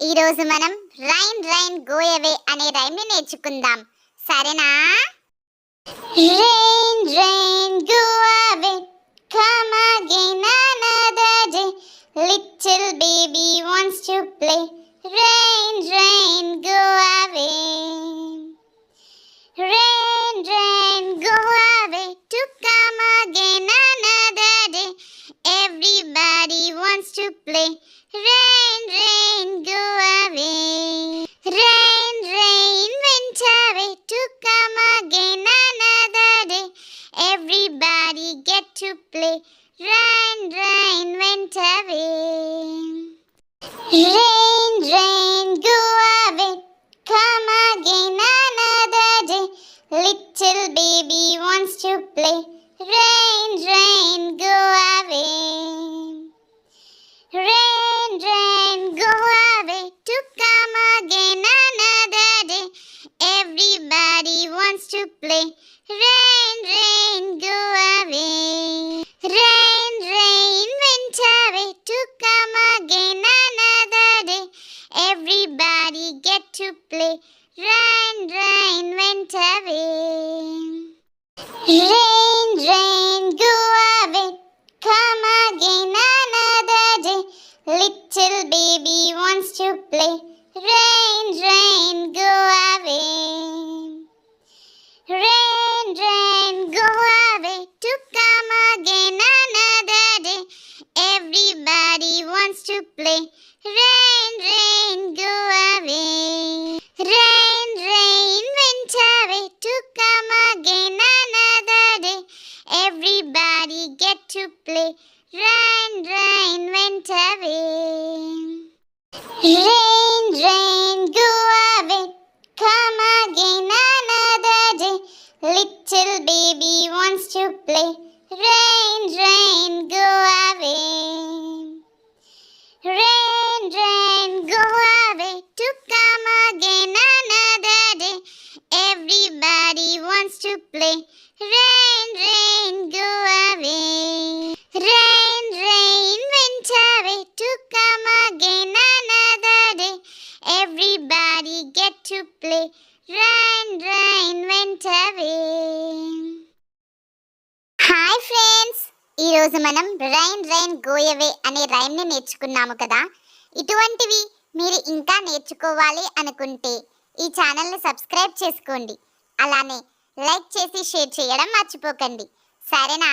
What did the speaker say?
ఈ రోజు మనం రైన్ రైన్ గో అవే అనే రైమ్ ని నేర్చుకుందాం. సరేనా? Rain rain go away, come again another day. Little baby wants to play. Rain rain go away. Rain rain go away to come again another day. Everybody wants to play. Rain rain go away. Rain rain went away to come again another day. Everybody get to play. Rain rain went away. Rain rain go away, come again another day. Little baby wants to play. Rain rain go away. Rain rain go away to come again another day. Everybody wants to play. Rain rain go away. Rain rain went away to come again another day. Everybody get to play. Rain rain went away. Rain rain go away, come again another day. Little baby wants to play. Rain rain go away. Rain rain go away to come again another day. Everybody wants to play. Rain rain go away. Rain rain went away to come again another day. Everybody get to play. Rain rain went away. Rain rain go away, come again another day. Little baby wants to play. Rain rain go away. Rain rain go away to come again another day. Everybody wants to play. Rain rain go away. Rain rain went away to come again another day. Everybody get to play. Rain rain went away. Hi friends, ఈరోజు మనం rain rain go away అనే రైమ్ని నేర్చుకున్నాము కదా. ఇటువంటివి మీరు ఇంకా నేర్చుకోవాలి అనుకుంటే ఈ ఛానల్ని సబ్స్క్రైబ్ చేసుకోండి. అలానే లైక్ చేసి షేర్ చేయడం మర్చిపోకండి. సరేనా?